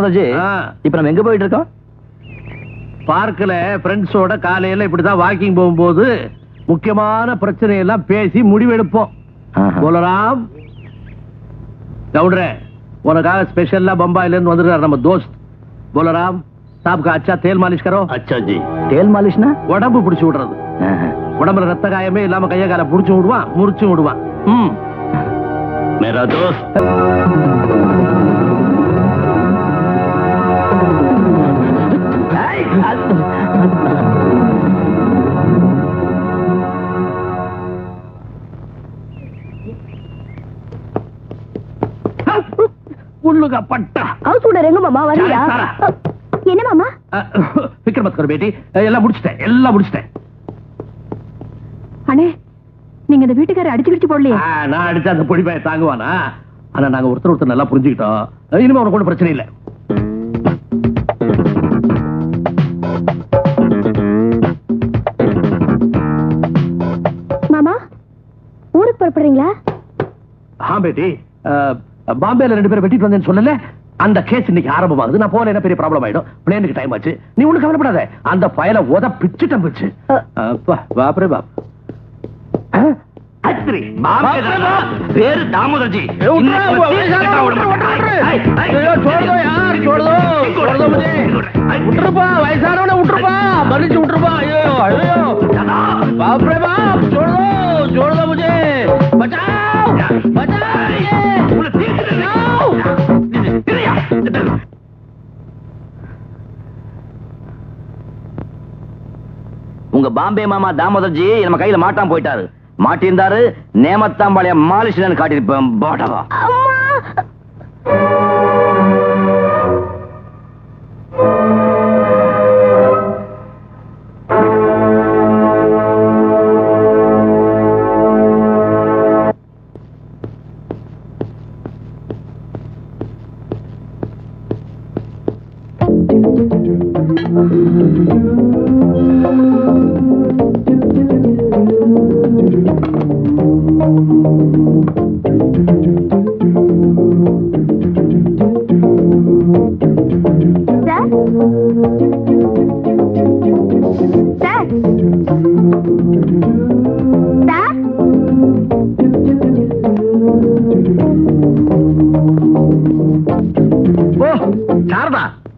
தாமதாஜி, இப்ப நம்ம எங்க போயிட்டு இருக்கோம்? பார்க்கல ஃப்ரெண்ட்ஸோட காலையில இப்படிதான் வாக்கிங் போகும்போது முக்கியமான பிரச்சனை எல்லாம் பேசி முடிவெடுப்போம். போலராம் கவுண்டரே, உனக்காக ஸ்பெஷலா பம்பாயில இருந்து வந்திருக்காரு நம்ம தோஸ்த் போலராம் साहब का अच्छा तेल मालिश करो. अच्छा जी. तेल मालिश ना? உடம்பு புடிச்சு விடுறது. உடம்புல ரத்த காயமே இல்லாம கைய கால புடிச்சு விடுவான், முறிச்சு விடுவான். मेरा दोस्त உள்ளுக பட்டா ஹவுஸ் ஓனர் எங்க மாமா வரியா? என்ன மாமா? ஃபிக்ர் மத் கர் பேட்டி, எல்லாம் முடிச்சிட்டேன். அண்ணே, நீங்க இந்த வீட்டுக்காரர் அடிச்சு போடலையே? நான் அடிச்சா அந்த பொடி பையன் தாங்குவானா? ஆனா நாங்க ஒருத்தர் நல்லா புரிஞ்சுக்கிட்டோம். இனிமே உனக்கு ஒன்றும் பிரச்சனை இல்லை. மாமா, ஊருக்கு புறப்படுறீங்களா? பேட்டி, பாம்பேல 2 பேரை வெட்டிட்டு வந்தேன்னு சொல்லல, அந்த கேஸ் இன்னைக்கு ஆரம்பமாகுது. நான் போல என்ன பெரிய ப்ராப்ளம் ஆயிடும். பிளேனுக்கு டைம் ஆச்சு. நீ ஒண்ணு கவலைப்படாத. அந்த ஃபைலை பிச்சுட்டேன் பிச்சு. பாப்ரே பாப். பேரு தாமோதர்ஜி. வயசானவன விட்டுருப்பா, மன்னிச்சு விட்டுருப்பா. பாப்ரே பாப், छोड़ दो मुझे, बचाओ உங்க பாம்பே மாமா தாமோதர்ஜி நம்ம கையில மாட்டாம போயிட்டாரு. மாட்டிருந்தாரு நேமத்தாம்பாளைய மாலிஷ்லன்னு காட்டிருப்பேன். பாட்டவா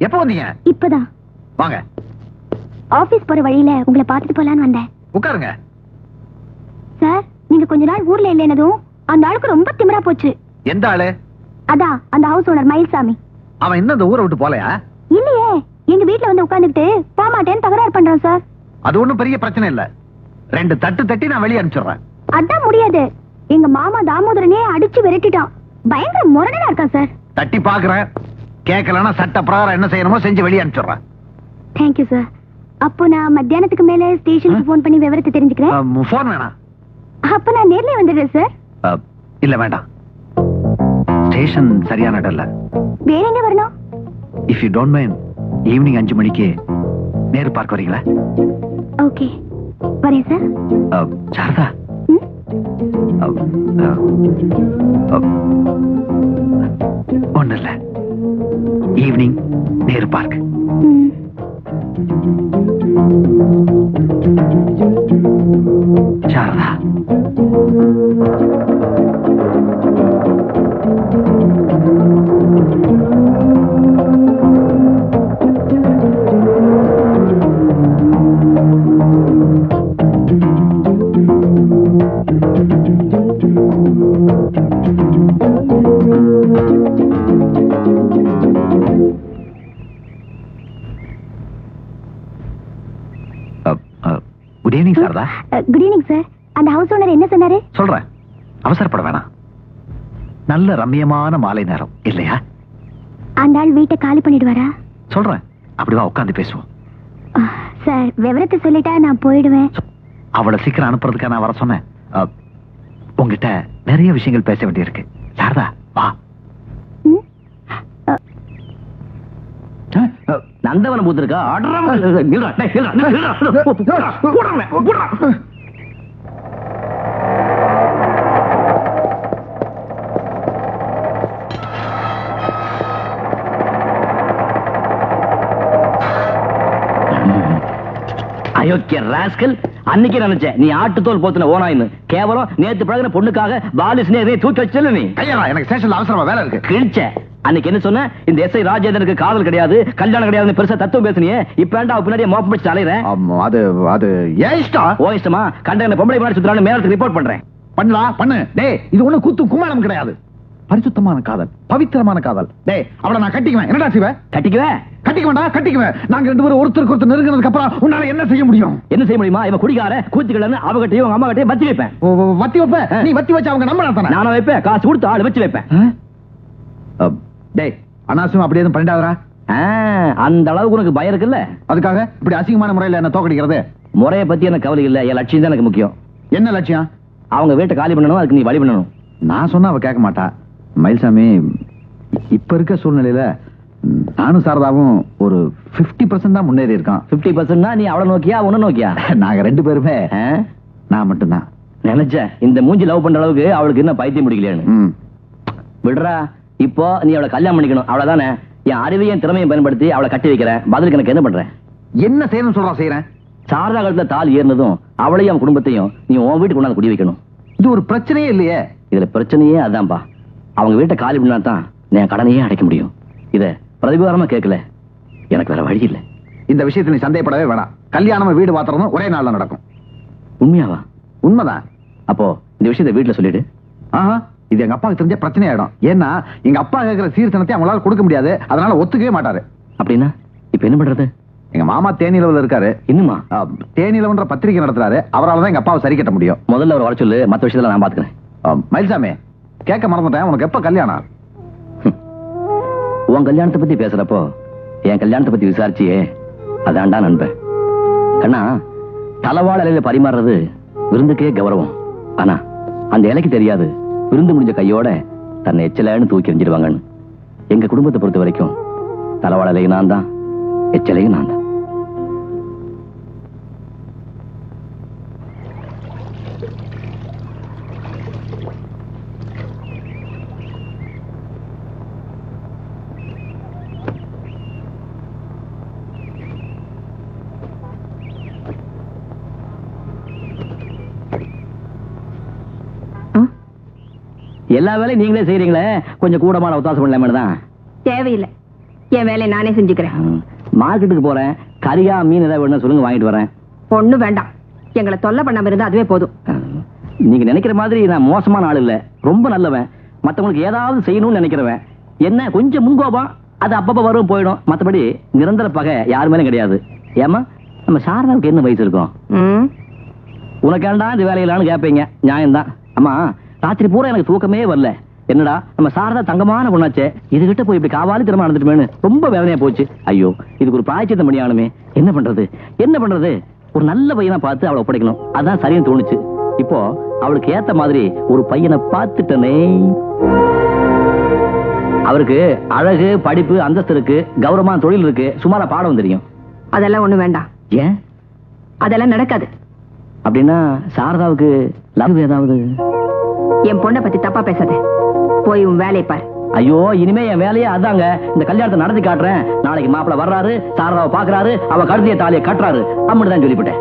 எப்ப வந்தீங்க? இப்பதான். வாங்க. ஆபீஸ் போற வழியில உங்களை பார்த்துட்டு போலான்னு வந்தேன். உட்காருங்க. சார், நீங்க கொஞ்ச நாள் ஊர்ல இல்லைனதும் அந்த ஆளுக்கு ரொம்ப திமிரா போச்சு. எந்த ஆளு? அதான் அந்த ஹவுஸ் ஓனர் மயில்சாமி. அவன் இன்னும் அந்த ஊரை விட்டு போலையா? இல்லையே, எங்க வீட்ல வந்து உட்கார்ந்துட்டு போக மாட்டேன்னு தகராறு பண்றான் சார். அது ஒண்ணும் பெரிய பிரச்சனை இல்ல. 2 தட்டு தட்டி நான் வெளியே அனுப்பிச்சிடுறேன். அதான் முடியாது. எங்க மாமா தாமோதரனே அடிச்சு விரட்டிட்டான். பயங்கர முரடனா இருக்கான் சார். தட்டி பாக்குறேன். கேட்கலன்னா சட்ட பிரகாரம் என்ன செய்யணுமோ செஞ்சு வெளியே அனுப்பிச்சிடுறேன். Thank you sir. அப்போ நான் மத்தியானத்துக்கு மேல ஸ்டேஷனுக்கு போன் பண்ணி விவரத்தை தெரிஞ்சுக்கிறேன். போன் வேணாம். அப்ப நான் நேர்ல வந்துடுறேன் சார். இல்ல வேண்டாம். ஸ்டேஷன் சரியான இடம் இல்ல. வேற எங்க வரணும்? If you don't mind, evening 5 மணிக்கு நேரு பார்க்க வரீங்களா? ஓகே, வரேன் சார். சாரதா, ஒண்ணு இல்ல. Evening Nehru park. Sharada, good evening Sharada. Good evening sir. அந்த ஹவுஸ் ஓனர் என்ன சொன்னாரு? சொல்றேன், அவசரப்பட வேணாம். நல்ல ரம்மியமான மாலை நேரம் இல்லையா? அந்த ஆள் வீட்டை காலி பண்ணிடுவாரா? சொல்றேன், அப்படிவா உட்காந்து பேசுவோம். சார், விவரத்தை சொல்லிட்டா நான் போயிடுவேன். அவளை சீக்கிரம் அனுப்புறதுக்காக நான் வர சொன்னேன். உங்ககிட்ட நிறைய விஷயங்கள் பேச வேண்டியிருக்கு. சாரதா, வா. நந்தவனம் பூத்திருக்கா? அயோக்கிய ராஸ்கல், அன்னைக்கே நினைச்சேன் நீ ஆட்டுத்தோல் போத்துன ஓனாயின்னு. கேவலம் நேத்து பழகின பொண்ணுக்காக பாலிஸ்னே தூக்கி வச்சல நீ. ஐயா எனக்கு ஸ்டேஷன்ல அவசரமா வேலை இருக்கு. கிழிச்ச அன்னைக்கு என்ன சொன்ன? இந்த எஸ்ஐ ராஜேந்திரனுக்கு காதல் கிடையாது, கல்யாணம் கிடையாது பெருசா தத்துவம் பேசுனியே. இப்ப ஏன்டா பின்னாடியே மோப்ப பிடிச்சு அலையறேன்? அது அது ஏன் இஷ்டம்? ஓ இஷ்டமா? கண்ட பொம்பளை பின்னாடி சுத்துறான்னு மேலத்துக்கு ரிப்போர்ட் பண்றேன். பண்ணலாம் பண்ணு. டேய் இது ஒண்ணு கூத்து கும்மாளம் கிடையாது. பரிசுத்தமான காதல், பவித்திரமான காதல். டேய் அவளை நான் கட்டிக்குவேன். என்னடா செய்வேன்? கட்டிக்குவேன்? கட்டிக்குவேன். நாங்க ரெண்டு பேரும் ஒருத்தருக்கு ஒருத்தர் நெருங்கினதுக்கு அப்புறம் உன்னால என்ன செய்ய முடியும்? என்ன செய்ய முடியுமா? இவன் குடிக்கார கூத்துக்கலன்னு அவகிட்டையும் அம்மா கிட்டையும் வத்தி வைப்பேன். வத்தி வைப்ப? நீ வத்தி வச்சு அவங்க நம்பலாம் தானே? நானும் வைப்பேன், காசு கொடுத்து ஆள் வச்சு வைப்பேன். டேய் அனாவசியம் அப்படி எதுவும் பண்ணிடாதடா. அந்த அளவுக்கு உனக்கு பயம் இருக்குல்ல? அதுக்காக இப்படி அசிங்கமான முறையில என்ன தோக்கடிக்கிறது? முறையை பத்தி எனக்கு கவலை இல்ல, என் லட்சியம் தான் எனக்கு முக்கியம். என்ன லட்சியம்? அவங்க வீட்டை காலி பண்ணணும், அதுக்கு நீ வழி பண்ணணும். நான் சொன்னா அவ கேட்க மாட்டா. மயில்சாமி, இப்ப இருக்க சூழ்நிலையில நானும் சாரதாவும் ஒரு 50% தான் முன்னேறி இருக்கான். 50% நீ அவளை நோக்கியா உன்ன நோக்கியா? நாங்க ரெண்டு பேருமே. நான் மட்டும்தான் நினைச்சேன் இந்த மூஞ்சி லவ் பண்ற அளவுக்கு அவளுக்கு என்ன பைத்தியம் முடிக்கலையான்னு. விடுறா, இப்போ நீ அவளை கல்யாணம் பண்ணிக்கணும், அவ்வளவுதானே. என் அறிவையும் திறமையும் பயன்படுத்தி அவளை கட்டி வைக்கிறேன். பதிலுக்கு எனக்கு என்ன பண்றேன்? என்ன செய்யணும் சொல்றா செய்யறேன். சாரதா காலத்துல தால் ஏறினதும் அவளையும் அவன் குடும்பத்தையும் நீ உன் வீட்டுக்கு கொண்டாந்து குடி வைக்கணும். இது ஒரு பிரச்சனையே இல்லையே. இதுல பிரச்சனையே அதான்பா. அவங்க வீட்டை காலி பண்ணா தான் என் கடனையே அடைக்க முடியும். இத பிரதிகாரமா கேட்கல, எனக்கு வேற வழி இல்ல. இந்த விஷயத்துல நீ சந்தேகப்படவே வேணாம். கல்யாணம் வீடு பாத்திரமும் ஒரே நாள்ல நடக்கும். உண்மையாவா? உண்மைதான். அப்போ இந்த விஷயத்தை வீட்டுல சொல்லிடு. இது எங்க அப்பாவுக்கு தெரிஞ்ச பிரச்சனை ஆயிடும். ஏன்னா எங்க அப்பா கேட்கிற சீர்தனத்தை அவங்களால கொடுக்க முடியாது. அதனால ஒத்துக்கவே மாட்டாரு. அப்படின்னா இப்ப என்ன பண்றது? எங்க மாமா தேனிலவுல இருக்காரு. இன்னுமா? தேனிலவுன்ற பத்திரிகை நடத்துறாரு. அவரால் தான் எங்க அப்பாவை சரி கட்ட முடியும். முதல்ல அவர் வர சொல்லு, மத்த விஷயத்துல நான் பாத்துக்கிறேன். மயில்சாமி, கேட்க மறந்துட்டேன், உனக்கு எப்ப கல்யாணம்? உன் கல்யாணத்தை பத்தி பேசுறப்போ என் கல்யாணத்தை பத்தி விசாரிச்சியே, அதான்டா நண்பன். கண்ணா, தலவாழ இலையில பரிமாறுறது விருந்துக்கே கௌரவம். ஆனா அந்த இலைக்கு தெரியாது விருந்து முடிஞ்ச கையோட தன்னை எச்சலைன்னு தூக்கி எறிஞ்சிடுவாங்கன்னு. எங்க குடும்பத்தை பொறுத்த வரைக்கும் தலவாழ இலையும் நான் தான், எச்சலையும் நான் தான். எல்லா வேலையும் நீங்களே செய்யறீங்களே, கொஞ்சம் கூடமான ஒத்தாசம் பண்ணலாமே தான். தேவையில்லை, என் வேலையை நானே செஞ்சுக்கிறேன். மார்க்கெட்டுக்கு போறேன், கறியா மீன் ஏதாவது வேணும் சொல்லுங்க, வாங்கிட்டு வரேன். ஒண்ணு வேண்டாம், எங்களை தொல்லை பண்ணாம இருந்தா அதுவே போதும். நீங்க நினைக்கிற மாதிரி நான் மோசமான ஆள் இல்ல, ரொம்ப நல்லவன். மத்தவங்களுக்கு ஏதாவது செய்யணும்னு நினைக்கிறவன். என்ன கொஞ்சம் முன்கோபம், அது அப்பப்ப வரும் போயிடும். மத்தபடி நிரந்தர பகை யாரு மேலும் கிடையாது. ஏமா நம்ம சாரதாவுக்கு என்ன வயசு இருக்கும்? உனக்கு ஏண்டா இந்த வேலையிலான்னு கேட்பீங்க, நியாயம்தான். அம்மா, ராத்திரி பூரா எனக்கு தூக்கமே வரல. என்னடா நம்ம சாரதா தங்கமான பொண்ணாச்சே, இதுகிட்ட போய் இப்படி காவாலி திறமை நடந்துட்டுமேனு ரொம்ப வேதனையா போச்சு. ஐயோ, இதுக்கு ஒரு பிராயச்சித்தம் பண்ணியானுமே. என்ன பண்றது? ஒரு நல்ல பையனா பார்த்து அவளை ஒப்படைக்கணும், அதான் சரின்னு தோணுச்சு. இப்போ அவளுக்கு ஏத்த மாதிரி ஒரு பையனை பார்த்துட்டனே. அவருக்கு அழகு, படிப்பு, அந்தஸ்து இருக்கு, கௌரவமான தொழில் இருக்கு, சுமாரா பாடம் தெரியும். அதெல்லாம் ஒண்ணு வேண்டாம். ஏன்? அதெல்லாம் நடக்காது. அப்படின்னா சாரதாவுக்கு லவ் ஏதாவது? என் பொண்ணை பத்தி தப்பா பேசாத, போய் உன் வேலையை பாரு. ஐயோ, இனிமே என் வேலையே அதாங்க. இந்த கல்யாணத்தை நடத்தி காட்டுறேன். நாளைக்கு மாப்பிள்ள வர்றாரு, சாரதாவை பாக்குறாரு, அவ கழுதிய தாலியை கட்டுறாரு, அம்முதான் சொல்லிவிட்டேன்.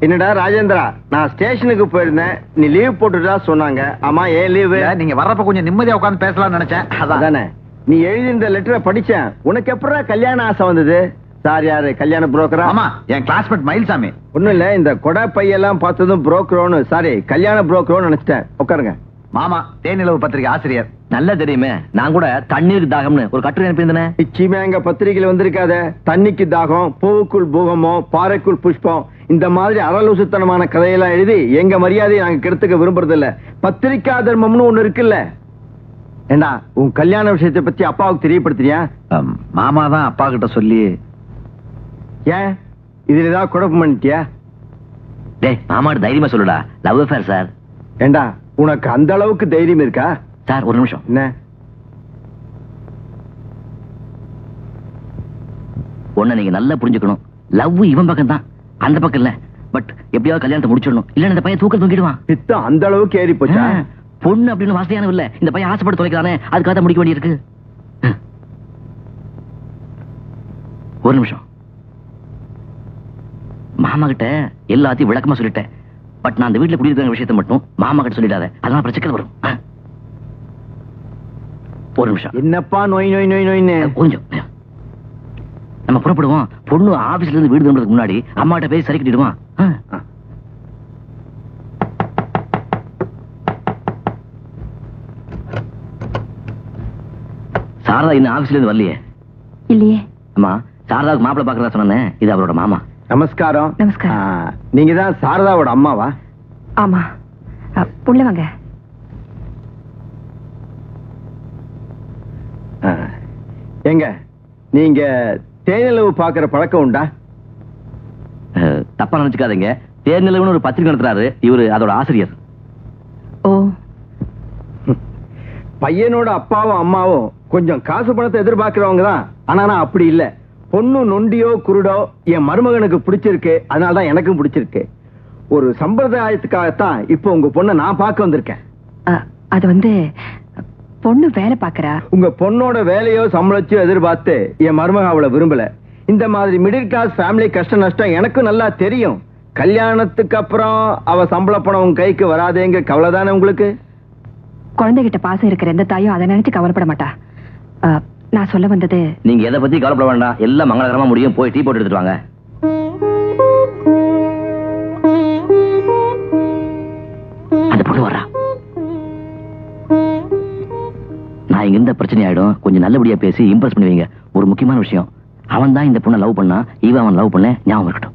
என்னடா ராஜேந்திரா, நான் ஸ்டேஷனுக்கு போயிருந்தேன், நீ லீவ் போட்டுட்டா சொன்னாங்க. ஆமா, ஏன் லீவு? நீங்க வர்றப்ப கொஞ்சம் நிம்மதியா உட்கார்ந்து பேசலாம்னு நினைச்சேன். அதானே, நீ எழுதி இந்த லெட்டரை படிச்சேன். உனக்கு எப்படா கல்யாண ஆசை வந்தது? சார் யாரு? கல்யாண புரோக்கரா? ஆமா, என் கிளாஸ்மேட் மயில்சாமி. ஒண்ணும் இல்ல, இந்த கொடை பையெல்லாம் பார்த்ததும் புரோக்கரோன்னு, சாரி கல்யாண புரோக்கரோன்னு நினைச்சிட்டேன். உட்காருங்க. மாமா தேனிலவு பத்திரிகை ஆசிரியர். நல்லா தெரியுமே, நான் கூட தண்ணீருக்கு தாகம்னு ஒரு கட்டுரை அனுப்பியிருந்தேன். நிச்சயமா எங்க பத்திரிகையில வந்திருக்காத. தண்ணிக்கு தாகம், பூவுக்குள் பூகமோ, பாறைக்குள் புஷ்பம், இந்த மாதிரி அரலூசுத்தனமான கதையெல்லாம் எழுதி எங்க மரியாதையை நாங்க கெடுத்துக்க விரும்புறது இல்ல. பத்திரிக்கா தர்மம்னு ஒண்ணு இருக்குல்ல. ஏண்டா, உன் கல்யாண விஷயத்தை பத்தி அப்பாவுக்கு தெரியப்படுத்துறியா? மாமா தான் அப்பா கிட்ட சொல்லி. ஏன், இதுல ஏதாவது குழப்பம் பண்ணிட்டியா? டேய், மாமாடு தைரியமா சொல்லுடா, லவ் அஃபேர் சார். ஏண்டா, உனக்கு அந்த அளவுக்கு தைரியம் இருக்கா? சார் ஒரு நிமிஷம். என்ன? ஒண்ணு நீங்க நல்லா புரிஞ்சுக்கணும், லவ் இவன் பக்கம் தான், அந்த பக்கம் இல்ல. பட் எப்படியாவது கல்யாணத்தை முடிச்சிடணும், இல்ல இந்த பையன் தூக்கிடுவான். பித்தம் அந்த அளவுக்கு ஏறி போச்சா? பொண்ணு அப்படின்னு வாசனையான இல்ல, இந்த பையன் ஆசைப்பட்டு தொலைக்கிறானே, அதுக்காக முடிக்க வேண்டியிருக்கு. ஒரு நிமிஷம். மாமா கிட்ட எல்லாத்தையும் விளக்கமா சொல்லிட்டேன். பட் நான் அந்த வீட்டுல குடியிருக்கிற விஷயத்தை மட்டும் மாமா கிட்ட சொல்லிடாத, அதனால பிரச்சனை வரும். ஒரு நிமிஷம். என்னப்பா நோய் நோய் நோய் நோய்னு? கொஞ்சம் நம்ம புறப்படுவோம். பொண்ணு ஆபீஸ்ல இருந்து வீடு திரும்புறதுக்கு முன்னாடி அம்மாட்ட போய் சரி கட்டிடுவான். சாரதா இன்னும் ஆபீஸ்ல இருந்து வரலையே? இல்லையே. அம்மா, சாரதாவுக்கு மாப்பிள்ளை பாக்குறதா சொன்னேன். இது அவரோட மாமா. நமஸ்காரம். நமஸ்காரம். நீங்க தான் சாரதாவோட அம்மாவா? ஆமா. உள்ளவங்க. எங்க நீங்க தேனிலவு பாக்குற பழக்கம் உண்டா? தப்பா நினைச்சுக்காதீங்க. தேர்நிலவுன்னு ஒரு பத்திரிகை நடத்துறாரு, இவரு அதோட ஆசிரியர். ஓ. பையனோட அப்பாவும் அம்மாவும் கொஞ்சம் காசு பணத்தை எதிர்பார்க்கிறவங்க தான். ஆனா நான் அப்படி இல்ல. பொண்ணு நொண்டியோ குருடோ என் மருமகனுக்கு பிடிச்சிருக்கு, அதனாலதான் எனக்கும் பிடிச்சிருக்கு. ஒரு சம்பிரதாயத்துக்காகத்தான் இப்ப உங்க பொண்ணை நான் பார்க்க வந்திருக்கேன். அது வந்து பொண்ணு வேலை பாக்குறா. உங்க பொண்ணோட வேலையோ சம்பளச்சோ எதிர்பார்த்து என் மருமக அவளை விரும்பல. இந்த மாதிரி மிடில் கிளாஸ் ஃபேமிலி கஷ்ட நஷ்டம் எனக்கும் நல்லா தெரியும். கல்யாணத்துக்கு அப்புறம் அவ சம்பள பணம் உங்க கைக்கு வராதேங்க கவலைதானே உங்களுக்கு? குழந்தைகிட்ட பாசம் இருக்கிற எந்த தாயும் அதை நினைச்சு கவலைப்பட மாட்டா. நான் சொல்ல வந்தது, நீங்க எதை பத்தி கவலைப்பட வேண்டாம், எல்லாம் மங்களகரமா முடியும். போய் டீ போட்டு எடுத்துட்டு வாங்க. அந்த பொண்ணு வரா. நான் இங்க இருந்த பிரச்சனை ஆயிடும். கொஞ்சம் நல்லபடியா பேசி இம்ப்ரெஸ் பண்ணுவீங்க. ஒரு முக்கியமான விஷயம், அவன் தான் இந்த பொண்ணை லவ் பண்ணா, இவன் அவன் லவ் பண்ண ஞாபகம் இருக்கட்டும்.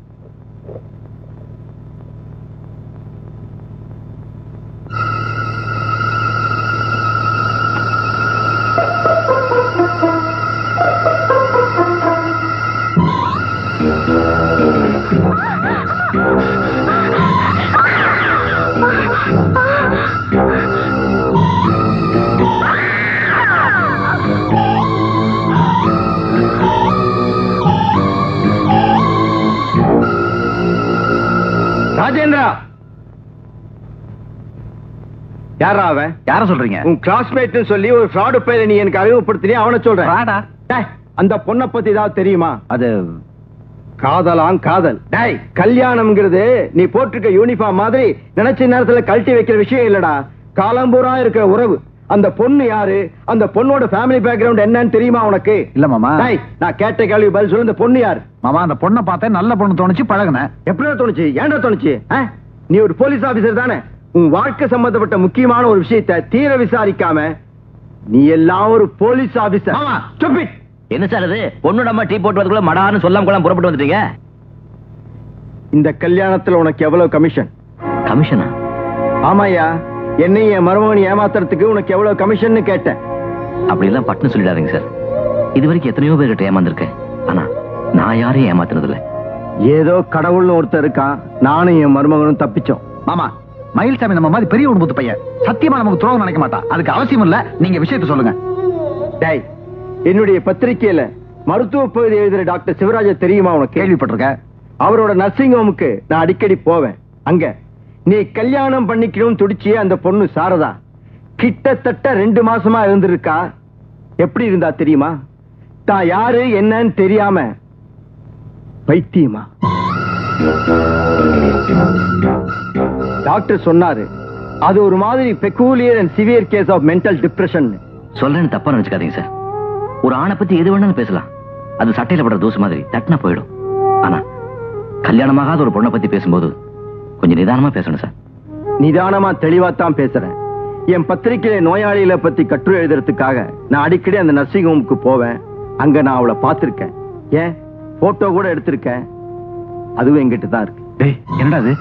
ராஜேந்திரா, யாரா அவன்? யார சொல்றீங்க? உன் கிளாஸ்மேட் சொல்லி ஒரு ஃப்ராடு பையனை நீ எனக்கு அறிமுகப்படுத்தினே, அவனை சொல்றேன். அந்த பொண்ணை பத்தி ஏதாவது தெரியுமா? அது காதலாம் காதல். டேய், கல்யாணம்ங்கிறது நீ போட்டிருக்க யூனிஃபார்ம் மாதிரி நினைச்ச நேரத்துல கழட்டி வைக்கிற விஷயம் இல்லடா. காலம்பூரா இருக்கிற உறவு. அந்த பொண்ணு யாரு, அந்த பொண்ணோட ஃபேமிலி பேக்ரவுண்ட் என்னன்னு தெரியுமா உனக்கு? இல்ல மாமா. டேய், நான் கேட்ட கேள்வி பதில் சொல்லு. இந்த பொண்ணு யாரு? மாமா, அந்த பொண்ணை பார்த்தேன், நல்ல பொண்ணு தோணுச்சு, பழகுனேன். எப்படி தோணுச்சு? ஏன்டா தோணுச்சு? நீ ஒரு போலீஸ் ஆபீசர் தானே? உன் வாழ்க்கை சம்பந்தப்பட்ட முக்கியமான ஒரு விஷயத்தை தீர விசாரிக்காம நீ எல்லாம் ஒரு போலீஸ் ஆபீசர். ஸ்டூபிட். என்ன சார் இது? பொண்ணு நம்ம டீ போட்டு வரதுக்குள்ள மடான்னு சொல்லாம கூட புறப்பட்டு வந்துட்டீங்க. இந்த கல்யாணத்துல உனக்கு எவ்வளவு கமிஷன்? கமிஷனா? ஆமாயா, என்னையும் என் மருமகன் ஏமாத்துறதுக்கு உனக்கு எவ்வளவு கமிஷன் கேட்டேன். அப்படி எல்லாம் பட்டுன்னு சொல்லிடாதீங்க சார். இது வரைக்கும் எத்தனையோ பேர்கிட்ட ஏமாந்துருக்கேன். ஆனா நான் யாரையும் ஏமாத்துறது இல்ல. ஏதோ கடவுள்னு ஒருத்தர் இருக்கான், நானும் என் மருமகனும் தப்பிச்சோம். மாமா, மயில்சாமி நம்ம மாதிரி பெரிய குடும்பத்து பையன், சத்தியமா நமக்கு துரோகம் நினைக்க மாட்டான். அதுக்கு அவசியம் இல்ல, நீங்க விஷயத்தை சொல்லுங்க. டேய், என்னுடைய பத்திரிகையில மருத்துவ பகுதி எழுதுற டாக்டர் சிவராஜ தெரியுமா உனக்கு? கேள்விப்பட்டிருக்கேன். அவரோட நர்சிங் ஹோமுக்கு நான் அடிக்கடி போவேன். அங்க நீ கல்யாணம் பண்ணிக்கணும் துடிச்சியே அந்த பொண்ணு சாரதா கிட்டத்தட்ட 2 மாசமா இருந்திருக்கா. எப்படி இருந்தா தெரியுமா? தான் யாரு என்னன்னு தெரியாம பைத்தியமா. டாக்டர் சொன்னாரு அது ஒரு மாதிரி peculiar and severe case of mental depression. சொல்றேன்னு தப்பா நினைச்சுக்காதீங்க சார். ஒரு ஆணை பத்தி எது வேணாலும் பேசலாம், அது சட்டையில படுற தூசு மாதிரி தட்டினா போயிடும். ஆனா கல்யாணமாகாத ஒரு பொண்ணை பத்தி பேசும்போது கொஞ்சம் நிதானமா பேசணும் சார். நிதானமா தெளிவாத்தான் பேசுறேன். என் பத்திரிகையில நோயாளிகளை பத்தி கட்டுரை எழுதுறதுக்காக நான் அடிக்கடி அந்த நர்சிங் ஹோமுக்கு போவேன். அங்க நான் அவளை பார்த்திருக்கேன், ஏன் போட்டோ கூட எடுத்திருக்கேன். அதுவும் என்கிட்ட தான் இருக்கு. என்னடா அது?